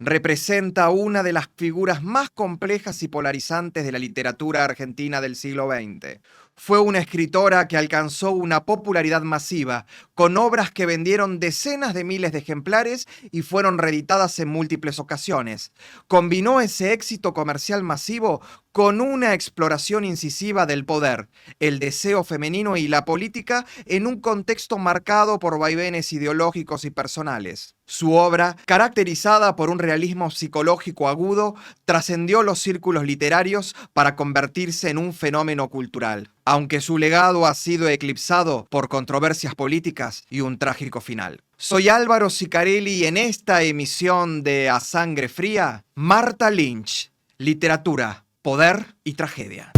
representa una de las figuras más complejas y polarizantes de la literatura argentina del siglo XX. Fue una escritora que alcanzó una popularidad masiva, con obras que vendieron decenas de miles de ejemplares y fueron reeditadas en múltiples ocasiones. Combinó ese éxito comercial masivo con una exploración incisiva del poder, el deseo femenino y la política en un contexto marcado por vaivenes ideológicos y personales. Su obra, caracterizada por un realismo psicológico agudo, trascendió los círculos literarios para convertirse en un fenómeno cultural, aunque su legado ha sido eclipsado por controversias políticas y un trágico final. Soy Álvaro Sicarelli y en esta emisión de A Sangre Fría, Martha Lynch, literatura, poder y tragedia.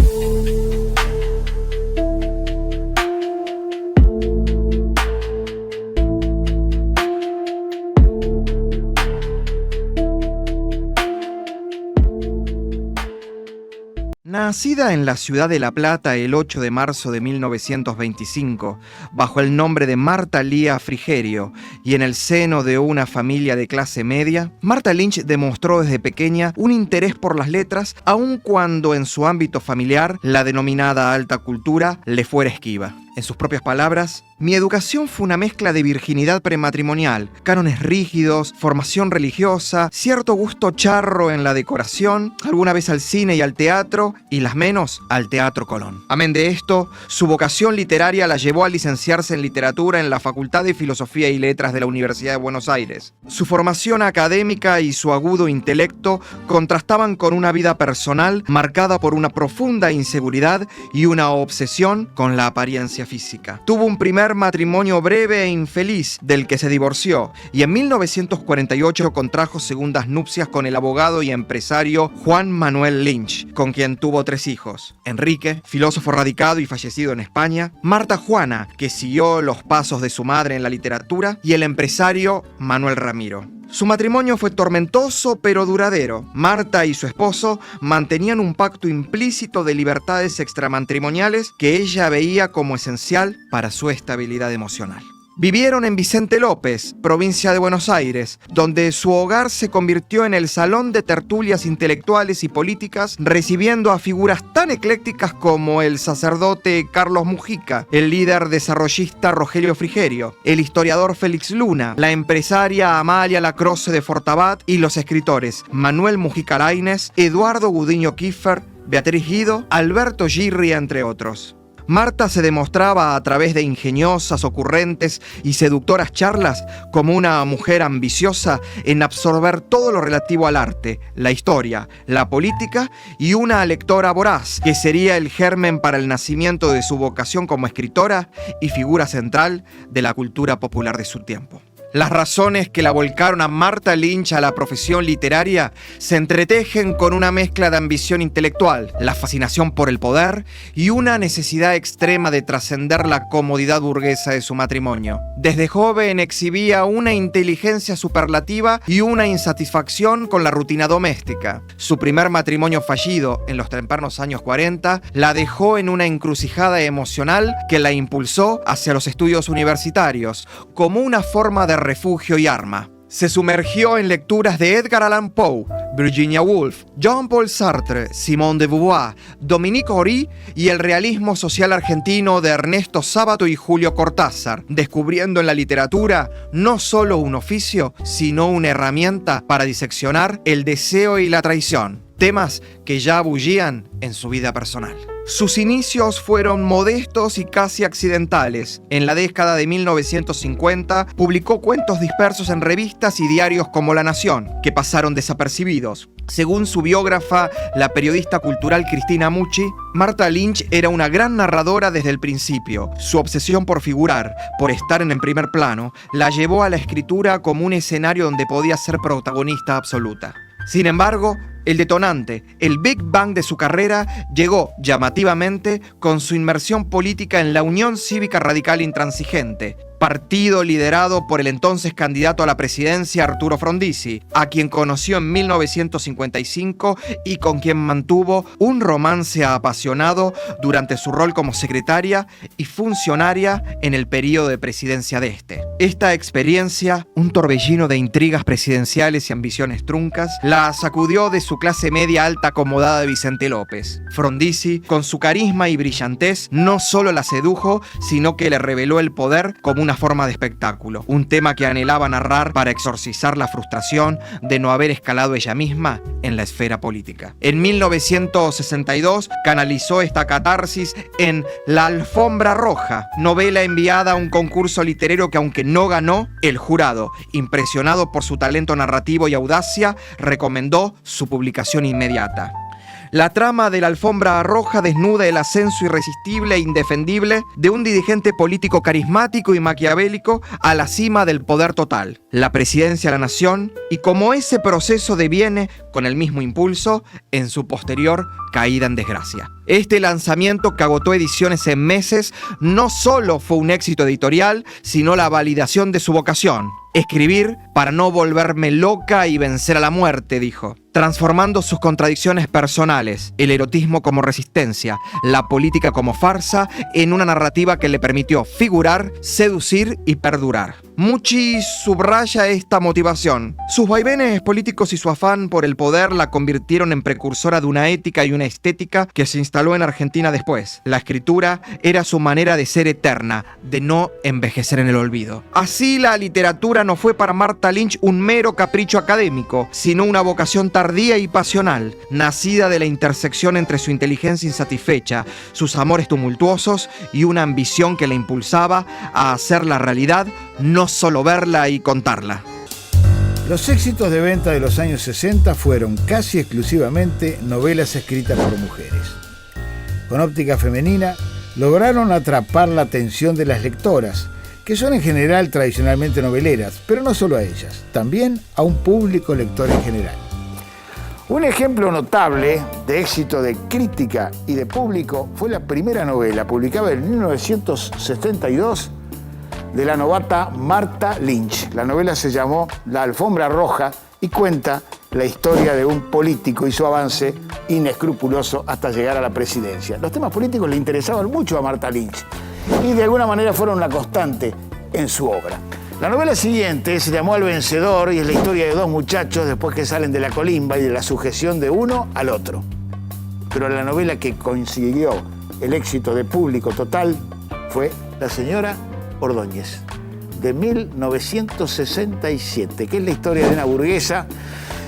Nacida en la ciudad de La Plata el 8 de marzo de 1925, bajo el nombre de Martha Lía Frigerio y en el seno de una familia de clase media, Martha Lynch demostró desde pequeña un interés por las letras, aun cuando en su ámbito familiar la denominada alta cultura le fuera esquiva. En sus propias palabras, mi educación fue una mezcla de virginidad prematrimonial, cánones rígidos, formación religiosa, cierto gusto charro en la decoración, alguna vez al cine y al teatro, y las menos al Teatro Colón. Amén de esto, su vocación literaria la llevó a licenciarse en literatura en la Facultad de Filosofía y Letras de la Universidad de Buenos Aires. Su formación académica y su agudo intelecto contrastaban con una vida personal marcada por una profunda inseguridad y una obsesión con la apariencia física. Tuvo un primer matrimonio breve e infeliz del que se divorció y en 1948 contrajo segundas nupcias con el abogado y empresario Juan Manuel Lynch, con quien tuvo 3 hijos: Enrique, filósofo radicado y fallecido en España; Marta Juana, que siguió los pasos de su madre en la literatura; y el empresario Manuel Ramiro. Su matrimonio fue tormentoso pero duradero. Marta y su esposo mantenían un pacto implícito de libertades extramatrimoniales que ella veía como esencial para su estabilidad emocional. Vivieron en Vicente López, provincia de Buenos Aires, donde su hogar se convirtió en el salón de tertulias intelectuales y políticas, recibiendo a figuras tan eclécticas como el sacerdote Carlos Mujica, el líder desarrollista Rogelio Frigerio, el historiador Félix Luna, la empresaria Amalia Lacroce de Fortabat y los escritores Manuel Mujica Lainez, Eduardo Gudiño Kiefer, Beatriz Guido, Alberto Girri, entre otros. Marta se demostraba a través de ingeniosas, ocurrentes y seductoras charlas como una mujer ambiciosa en absorber todo lo relativo al arte, la historia, la política y una lectora voraz que sería el germen para el nacimiento de su vocación como escritora y figura central de la cultura popular de su tiempo. Las razones que la volcaron a Martha Lynch a la profesión literaria se entretejen con una mezcla de ambición intelectual, la fascinación por el poder y una necesidad extrema de trascender la comodidad burguesa de su matrimonio. Desde joven exhibía una inteligencia superlativa y una insatisfacción con la rutina doméstica. Su primer matrimonio fallido en los tempranos años 40 la dejó en una encrucijada emocional que la impulsó hacia los estudios universitarios como una forma de refugio y arma. Se sumergió en lecturas de Edgar Allan Poe, Virginia Woolf, Jean-Paul Sartre, Simone de Beauvoir, Dominique Ory y el realismo social argentino de Ernesto Sábato y Julio Cortázar, descubriendo en la literatura no solo un oficio, sino una herramienta para diseccionar el deseo y la traición, temas que ya bullían en su vida personal. Sus inicios fueron modestos y casi accidentales. En la década de 1950 publicó cuentos dispersos en revistas y diarios como La Nación, que pasaron desapercibidos. Según su biógrafa, la periodista cultural Cristina Mucci, Martha Lynch era una gran narradora desde el principio. Su obsesión por figurar, por estar en el primer plano, la llevó a la escritura como un escenario donde podía ser protagonista absoluta. Sin embargo, El detonante, el Big Bang de su carrera, llegó llamativamente con su inmersión política en la Unión Cívica Radical Intransigente, partido liderado por el entonces candidato a la presidencia Arturo Frondizi, a quien conoció en 1955 y con quien mantuvo un romance apasionado durante su rol como secretaria y funcionaria en el periodo de presidencia de este. Esta experiencia, un torbellino de intrigas presidenciales y ambiciones truncas, la sacudió de su clase media alta acomodada de Vicente López. Frondizi, con su carisma y brillantez, no solo la sedujo, sino que le reveló el poder como una forma de espectáculo, un tema que anhelaba narrar para exorcizar la frustración de no haber escalado ella misma en la esfera política. En 1962 canalizó esta catarsis en La Alfombra Roja, novela enviada a un concurso literario que, aunque no ganó, el jurado, impresionado por su talento narrativo y audacia, recomendó su publicación inmediata. La trama de La Alfombra Roja desnuda el ascenso irresistible e indefendible de un dirigente político carismático y maquiavélico a la cima del poder total, la presidencia de la nación, y cómo ese proceso deviene, con el mismo impulso, en su posterior caída en desgracia. Este lanzamiento, que agotó ediciones en meses, no solo fue un éxito editorial, sino la validación de su vocación: escribir para no volverme loca y vencer a la muerte, dijo, transformando sus contradicciones personales, el erotismo como resistencia, la política como farsa, en una narrativa que le permitió figurar, seducir y perdurar. Mucci subraya esta motivación. Sus vaivenes políticos y su afán por el poder la convirtieron en precursora de una ética y una estética que se instaló en Argentina después. La escritura era su manera de ser eterna, de no envejecer en el olvido. Así, la literatura no fue para Martha Lynch un mero capricho académico, sino una vocación tardía y pasional, nacida de la intersección entre su inteligencia insatisfecha, sus amores tumultuosos y una ambición que la impulsaba a hacer la realidad, no solo verla y contarla. Los éxitos de venta de los años 60 fueron casi exclusivamente novelas escritas por mujeres. Con óptica femenina, lograron atrapar la atención de las lectoras, que son en general tradicionalmente noveleras, pero no solo a ellas, también a un público lector en general. Un ejemplo notable de éxito de crítica y de público fue la primera novela, publicada en 1972, de la novata Martha Lynch. La novela se llamó La Alfombra Roja y cuenta la historia de un político y su avance inescrupuloso hasta llegar a la presidencia. Los temas políticos le interesaban mucho a Martha Lynch y de alguna manera fueron una constante en su obra. La novela siguiente se llamó El Vencedor y es la historia de dos muchachos después que salen de la colimba y de la sujeción de uno al otro. Pero la novela que consiguió el éxito de público total fue La Señora Ordóñez, de 1967, que es la historia de una burguesa,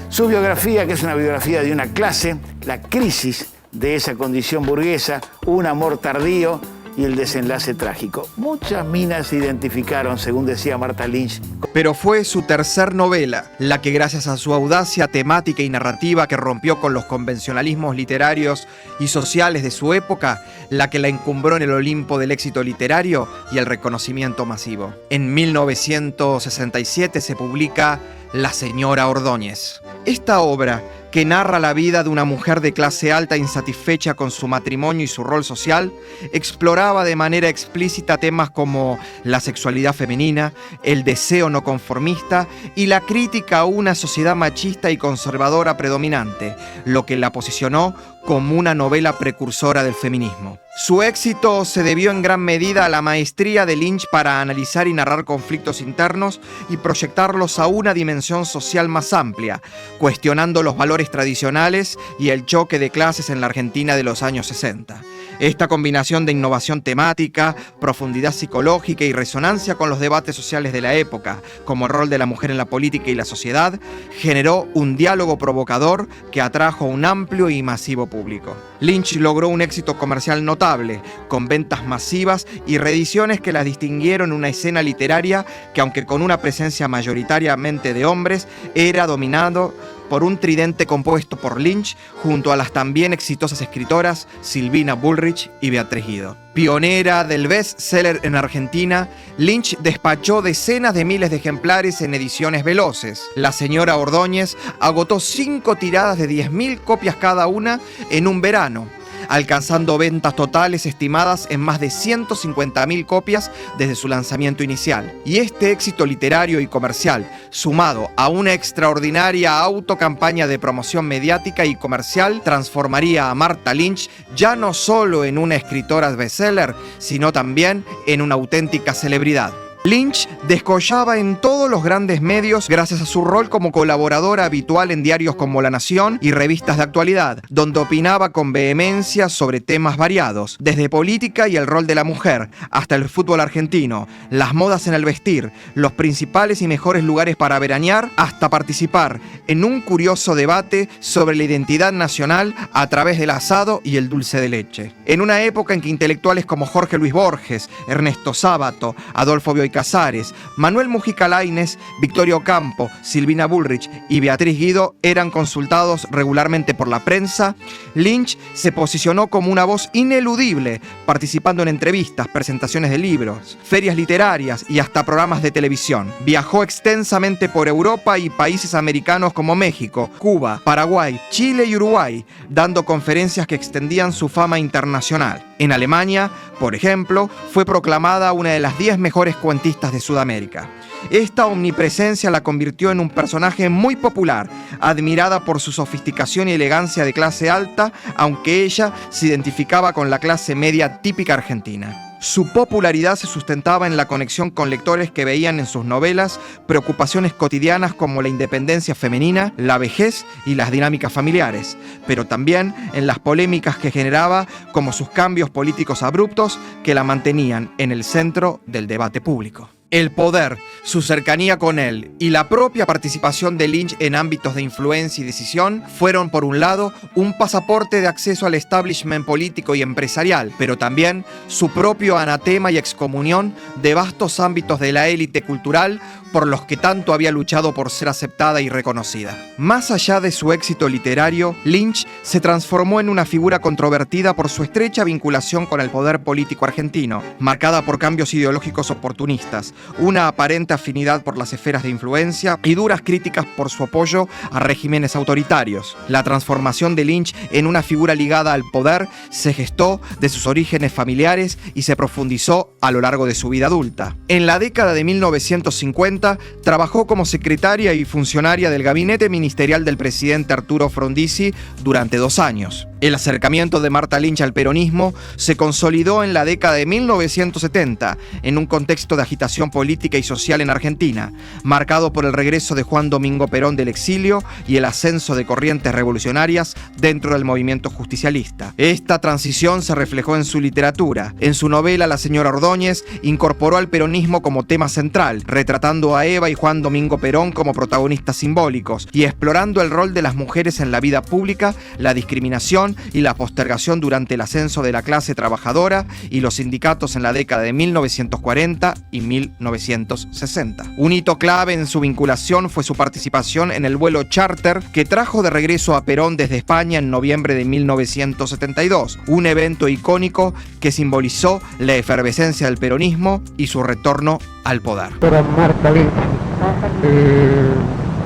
su biografía, que es una biografía de una clase, la crisis de esa condición burguesa, un amor tardío y el desenlace trágico. Muchas minas se identificaron, según decía Martha Lynch. Pero fue su tercer novela, la que, gracias a su audacia temática y narrativa que rompió con los convencionalismos literarios y sociales de su época, la que la encumbró en el Olimpo del éxito literario y el reconocimiento masivo. En 1967 se publica La Señora Ordóñez. Esta obra, que narra la vida de una mujer de clase alta insatisfecha con su matrimonio y su rol social, exploraba de manera explícita temas como la sexualidad femenina, el deseo no conformista y la crítica a una sociedad machista y conservadora predominante, lo que la posicionó como una novela precursora del feminismo. Su éxito se debió en gran medida a la maestría de Lynch para analizar y narrar conflictos internos y proyectarlos a una dimensión social más amplia, cuestionando los valores tradicionales y el choque de clases en la Argentina de los años 60. Esta combinación de innovación temática, profundidad psicológica y resonancia con los debates sociales de la época, como el rol de la mujer en la política y la sociedad, generó un diálogo provocador que atrajo a un amplio y masivo público. Lynch logró un éxito comercial notable, con ventas masivas y reediciones que las distinguieron en una escena literaria que, aunque con una presencia mayoritariamente de hombres, era dominado por un tridente compuesto por Lynch junto a las también exitosas escritoras Silvina Bullrich y Beatriz Guido. Pionera del best-seller en Argentina, Lynch despachó decenas de miles de ejemplares en ediciones veloces. La señora Ordóñez agotó 5 tiradas de 10.000 copias cada una en un verano, alcanzando ventas totales estimadas en más de 150.000 copias desde su lanzamiento inicial. Y este éxito literario y comercial, sumado a una extraordinaria autocampaña de promoción mediática y comercial, transformaría a Martha Lynch ya no solo en una escritora bestseller, sino también en una auténtica celebridad. Lynch descollaba en todos los grandes medios gracias a su rol como colaboradora habitual en diarios como La Nación y revistas de actualidad, donde opinaba con vehemencia sobre temas variados, desde política y el rol de la mujer, hasta el fútbol argentino, las modas en el vestir, los principales y mejores lugares para veranear, hasta participar en un curioso debate sobre la identidad nacional a través del asado y el dulce de leche. En una época en que intelectuales como Jorge Luis Borges, Ernesto Sábato, Adolfo Bioy Casares, Manuel Mujica Lainez, Victoria Ocampo, Silvina Bullrich y Beatriz Guido eran consultados regularmente por la prensa, Lynch se posicionó como una voz ineludible, participando en entrevistas, presentaciones de libros, ferias literarias y hasta programas de televisión. Viajó extensamente por Europa y países americanos como México, Cuba, Paraguay, Chile y Uruguay, dando conferencias que extendían su fama internacional. En Alemania, por ejemplo, fue proclamada una de las 10 mejores cuentistas de Sudamérica. Esta omnipresencia la convirtió en un personaje muy popular, admirada por su sofisticación y elegancia de clase alta, aunque ella se identificaba con la clase media típica argentina. Su popularidad se sustentaba en la conexión con lectores que veían en sus novelas preocupaciones cotidianas como la independencia femenina, la vejez y las dinámicas familiares, pero también en las polémicas que generaba, como sus cambios políticos abruptos que la mantenían en el centro del debate público. El poder, su cercanía con él y la propia participación de Lynch en ámbitos de influencia y decisión fueron, por un lado, un pasaporte de acceso al establishment político y empresarial, pero también su propio anatema y excomunión de vastos ámbitos de la élite cultural por los que tanto había luchado por ser aceptada y reconocida. Más allá de su éxito literario, Lynch se transformó en una figura controvertida por su estrecha vinculación con el poder político argentino, marcada por cambios ideológicos oportunistas, una aparente afinidad por las esferas de influencia y duras críticas por su apoyo a regímenes autoritarios. La transformación de Lynch en una figura ligada al poder se gestó de sus orígenes familiares y se profundizó a lo largo de su vida adulta. En la década de 1950 trabajó como secretaria y funcionaria del gabinete ministerial del presidente Arturo Frondizi durante 2 años. El acercamiento de Martha Lynch al peronismo se consolidó en la década de 1970, en un contexto de agitación política y social en Argentina, marcado por el regreso de Juan Domingo Perón del exilio y el ascenso de corrientes revolucionarias dentro del movimiento justicialista. Esta transición se reflejó en su literatura. En su novela La señora Ordóñez incorporó al peronismo como tema central, retratando a Eva y Juan Domingo Perón como protagonistas simbólicos y explorando el rol de las mujeres en la vida pública, la discriminación y la postergación durante el ascenso de la clase trabajadora y los sindicatos en la década de 1940 y 1960. Un hito clave en su vinculación fue su participación en el vuelo charter que trajo de regreso a Perón desde España en noviembre de 1972, un evento icónico que simbolizó la efervescencia del peronismo y su retorno al poder. Pero Martha Lynch,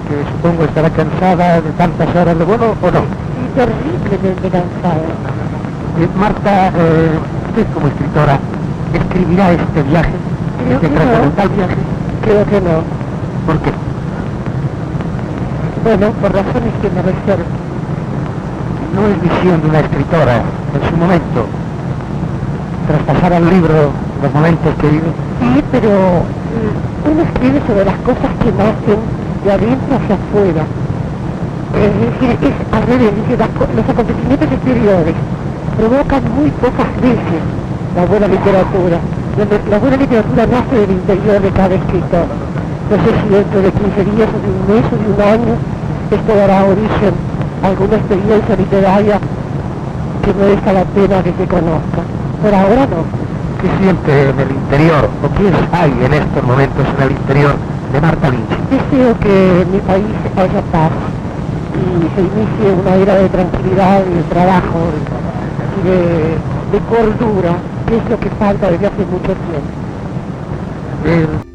que supongo estará cansada de tantas horas de vuelo, ¿o no? Sí, terriblemente cansada. Martha, usted como escritora, ¿escribirá este viaje? Creo que no. Viaje? Creo que no. ¿Por qué? Bueno, por razones que me reservo. No es visión de una escritora en su momento traspasar al libro los momentos que vive. Sí, pero uno escribe sobre las cosas que nacen de adentro hacia afuera. Es decir, es al revés, los acontecimientos exteriores provocan muy pocas veces la buena literatura. La buena literatura nace del interior de cada escritor. No sé si dentro de 15 días o de un mes o de un año esto dará origen a alguna experiencia literaria que merezca la pena que se conozca. Por ahora no. ¿Qué siente en el interior, o qué hay en estos momentos en el interior de Martha Lynch? Deseo que en mi país haya paz. y se inicie una era de tranquilidad y de trabajo y de cordura, que es lo que falta desde hace mucho tiempo.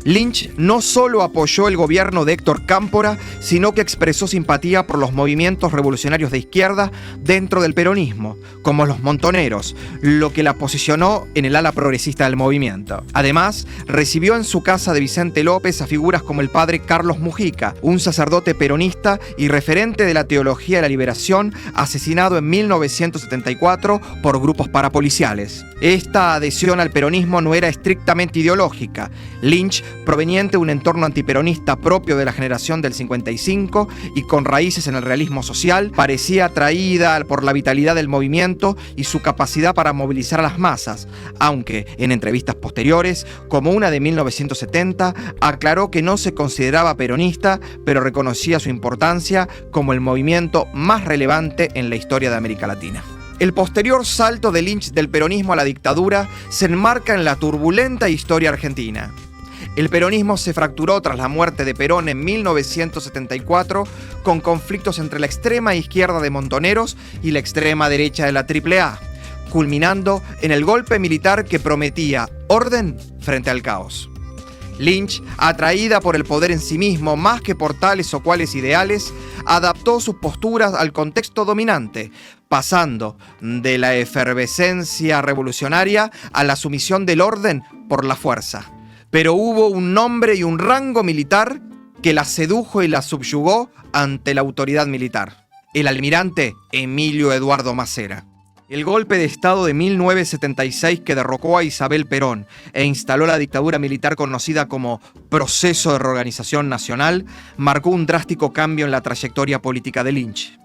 Lynch no solo apoyó el gobierno de Héctor Cámpora, sino que expresó simpatía por los movimientos revolucionarios de izquierda dentro del peronismo, como los montoneros, lo que la posicionó en el ala progresista del movimiento. Además, recibió en su casa de Vicente López a figuras como el padre Carlos Mujica, un sacerdote peronista y referente de la teología de la liberación, asesinado en 1974 por grupos parapoliciales. Esta adhesión al peronismo no era estrictamente ideológica. Lynch, proveniente de un entorno antiperonista propio de la generación del 55 y con raíces en el realismo social, parecía atraída por la vitalidad del movimiento y su capacidad para movilizar a las masas, aunque en entrevistas posteriores, como una de 1970, aclaró que no se consideraba peronista, pero reconocía su importancia como el movimiento más relevante en la historia de América Latina. El posterior salto de Lynch del peronismo a la dictadura se enmarca en la turbulenta historia argentina. El peronismo se fracturó tras la muerte de Perón en 1974, con conflictos entre la extrema izquierda de Montoneros y la extrema derecha de la AAA, culminando en el golpe militar que prometía orden frente al caos. Lynch, atraída por el poder en sí mismo más que por tales o cuales ideales, adaptó sus posturas al contexto dominante, pasando de la efervescencia revolucionaria a la sumisión del orden por la fuerza. Pero hubo un nombre y un rango militar que la sedujo y la subyugó ante la autoridad militar: el almirante Emilio Eduardo Macera. El golpe de Estado de 1976 que derrocó a Isabel Perón e instaló la dictadura militar conocida como Proceso de Reorganización Nacional marcó un drástico cambio en la trayectoria política de Lynch.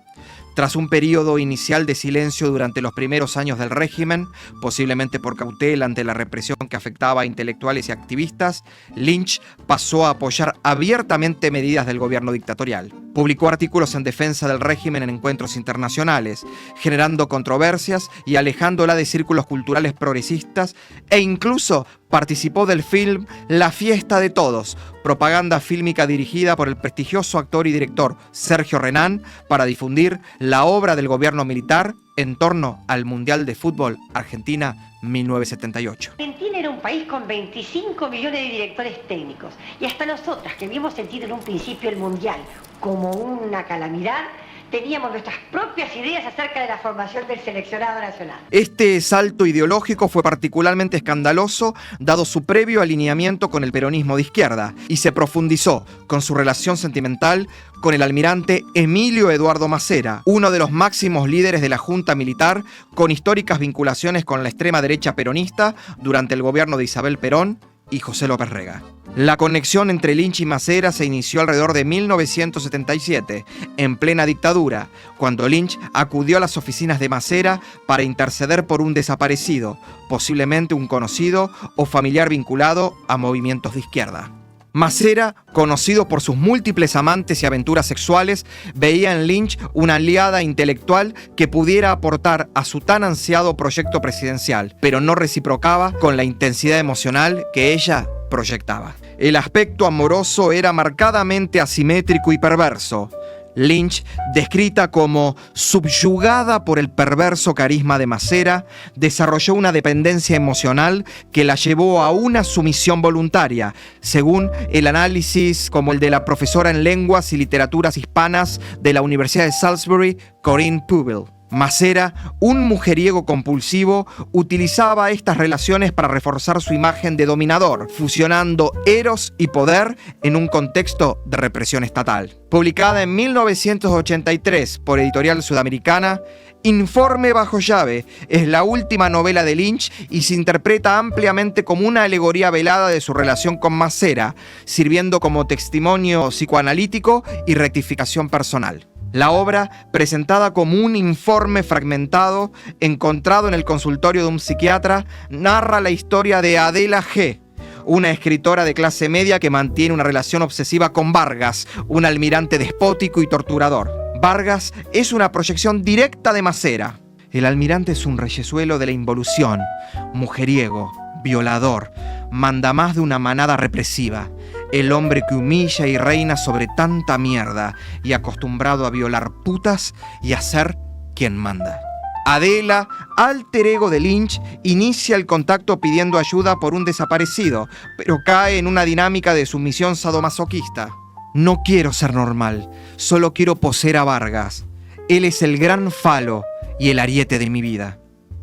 Tras un periodo inicial de silencio durante los primeros años del régimen, posiblemente por cautela ante la represión que afectaba a intelectuales y activistas, Lynch pasó a apoyar abiertamente medidas del gobierno dictatorial. Publicó artículos en defensa del régimen en encuentros internacionales, generando controversias y alejándola de círculos culturales progresistas, e incluso participó del film La Fiesta de Todos, propaganda fílmica dirigida por el prestigioso actor y director Sergio Renán para difundir la obra del gobierno militar en torno al Mundial de Fútbol Argentina 1978. Argentina era un país con 25 millones de directores técnicos y hasta nosotras, que habíamos sentido en un principio el Mundial como una calamidad, teníamos nuestras propias ideas acerca de la formación del seleccionado nacional. Este salto ideológico fue particularmente escandaloso dado su previo alineamiento con el peronismo de izquierda y se profundizó con su relación sentimental con el almirante Emilio Eduardo Macera, uno de los máximos líderes de la Junta Militar con históricas vinculaciones con la extrema derecha peronista durante el gobierno de Isabel Perón y José López Rega. La conexión entre Lynch y Macera se inició alrededor de 1977, en plena dictadura, cuando Lynch acudió a las oficinas de Macera para interceder por un desaparecido, posiblemente un conocido o familiar vinculado a movimientos de izquierda. Macera, conocido por sus múltiples amantes y aventuras sexuales, veía en Lynch una aliada intelectual que pudiera aportar a su tan ansiado proyecto presidencial, pero no reciprocaba con la intensidad emocional que ella proyectaba. El aspecto amoroso era marcadamente asimétrico y perverso. Lynch, descrita como subyugada por el perverso carisma de Macera, desarrolló una dependencia emocional que la llevó a una sumisión voluntaria, según el análisis como el de la profesora en lenguas y literaturas hispanas de la Universidad de Salisbury, Corinne Poubel. Macera, un mujeriego compulsivo, utilizaba estas relaciones para reforzar su imagen de dominador, fusionando eros y poder en un contexto de represión estatal. Publicada en 1983 por Editorial Sudamericana, Informe bajo llave es la última novela de Lynch y se interpreta ampliamente como una alegoría velada de su relación con Macera, sirviendo como testimonio psicoanalítico y rectificación personal. La obra, presentada como un informe fragmentado encontrado en el consultorio de un psiquiatra, narra la historia de Adela G., una escritora de clase media que mantiene una relación obsesiva con Vargas, un almirante despótico y torturador. Vargas es una proyección directa de Macera. El almirante es un reyesuelo de la involución, mujeriego, violador, mandamás de una manada represiva. el hombre que humilla y reina sobre tanta mierda y acostumbrado a violar putas y a ser quien manda. Adela, alter ego de Lynch, inicia el contacto pidiendo ayuda por un desaparecido, pero cae en una dinámica de sumisión sadomasoquista. No quiero ser normal, solo quiero poseer a Vargas. Él es el gran falo y el ariete de mi vida.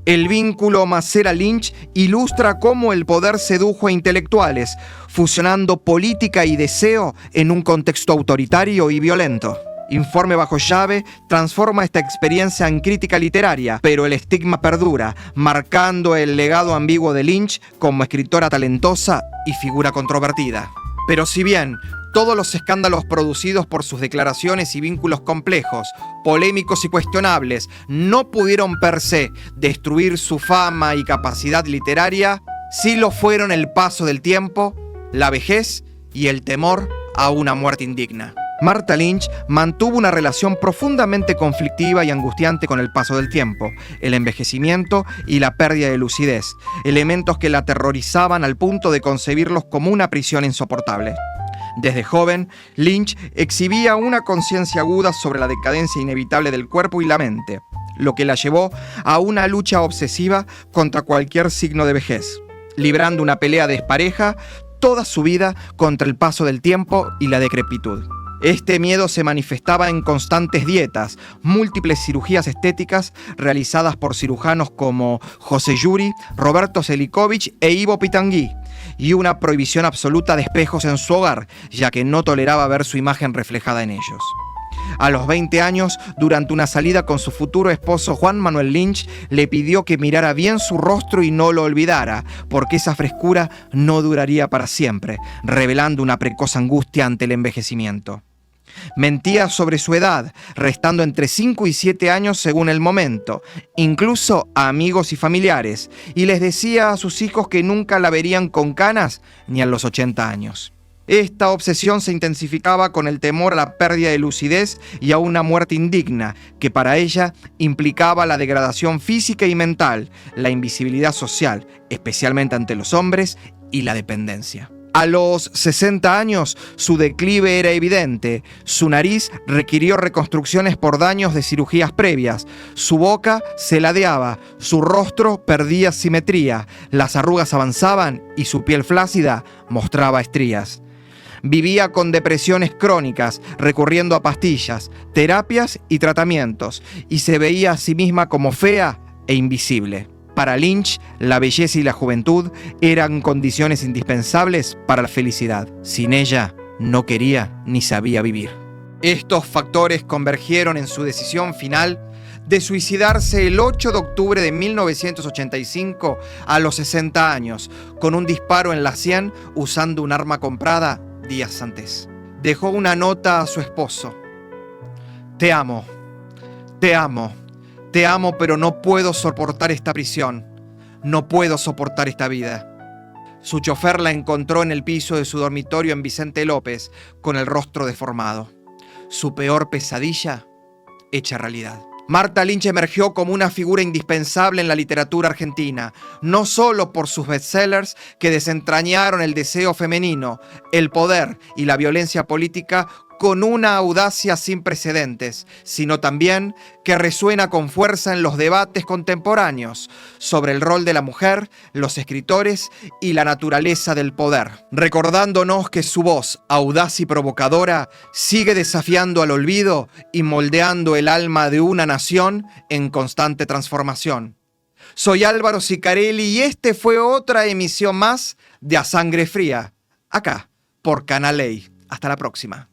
El vínculo Macera-Lynch ilustra cómo el poder sedujo a intelectuales, fusionando política y deseo en un contexto autoritario y violento. Informe bajo llave transforma esta experiencia en crítica literaria, pero el estigma perdura, marcando el legado ambiguo de Lynch como escritora talentosa y figura controvertida. Pero si bien todos los escándalos producidos por sus declaraciones y vínculos complejos, polémicos y cuestionables, no pudieron per se destruir su fama y capacidad literaria, sí lo fueron el paso del tiempo, la vejez y el temor a una muerte indigna. Martha Lynch mantuvo una relación profundamente conflictiva y angustiante con el paso del tiempo, el envejecimiento y la pérdida de lucidez, elementos que la aterrorizaban al punto de concebirlos como una prisión insoportable. Desde joven, Lynch exhibía una conciencia aguda sobre la decadencia inevitable del cuerpo y la mente, lo que la llevó a una lucha obsesiva contra cualquier signo de vejez, librando una pelea despareja toda su vida contra el paso del tiempo y la decrepitud. Este miedo se manifestaba en constantes dietas, múltiples cirugías estéticas realizadas por cirujanos como José Yuri, Roberto Selikovich e Ivo Pitangui, y una prohibición absoluta de espejos en su hogar, ya que no toleraba ver su imagen reflejada en ellos. A los 20 años, durante una salida con su futuro esposo Juan Manuel Lynch, le pidió que mirara bien su rostro y no lo olvidara, porque esa frescura no duraría para siempre, revelando una precoz angustia ante el envejecimiento. Mentía sobre su edad, restando entre 5 y 7 años según el momento, incluso a amigos y familiares, y les decía a sus hijos que nunca la verían con canas ni a los 80 años. Esta obsesión se intensificaba con el temor a la pérdida de lucidez y a una muerte indigna, que para ella implicaba la degradación física y mental, la invisibilidad social, especialmente ante los hombres, y la dependencia. A los 60 años, su declive era evidente. Su nariz requirió reconstrucciones por daños de cirugías previas. Su boca se ladeaba, su rostro perdía simetría, las arrugas avanzaban y su piel flácida mostraba estrías. Vivía con depresiones crónicas, recurriendo a pastillas, terapias y tratamientos, y se veía a sí misma como fea e invisible. Para Lynch, la belleza y la juventud eran condiciones indispensables para la felicidad. Sin ella, no quería ni sabía vivir. Estos factores convergieron en su decisión final de suicidarse el 8 de octubre de 1985 a los 60 años, con un disparo en la sien usando un arma comprada días antes. Dejó una nota a su esposo. Te amo, te amo. Te amo, pero no puedo soportar esta prisión. No puedo soportar esta vida. Su chofer la encontró en el piso de su dormitorio en Vicente López, con el rostro deformado. Su peor pesadilla hecha realidad. Martha Lynch emergió como una figura indispensable en la literatura argentina, no solo por sus bestsellers que desentrañaron el deseo femenino, el poder y la violencia política con una audacia sin precedentes, sino también que resuena con fuerza en los debates contemporáneos sobre el rol de la mujer, los escritores y la naturaleza del poder, recordándonos que su voz, audaz y provocadora, sigue desafiando al olvido y moldeando el alma de una nación en constante transformación. Soy Álvaro Sicarelli y este fue otra emisión más de A Sangre Fría, acá, por Canal EI. Hasta la próxima.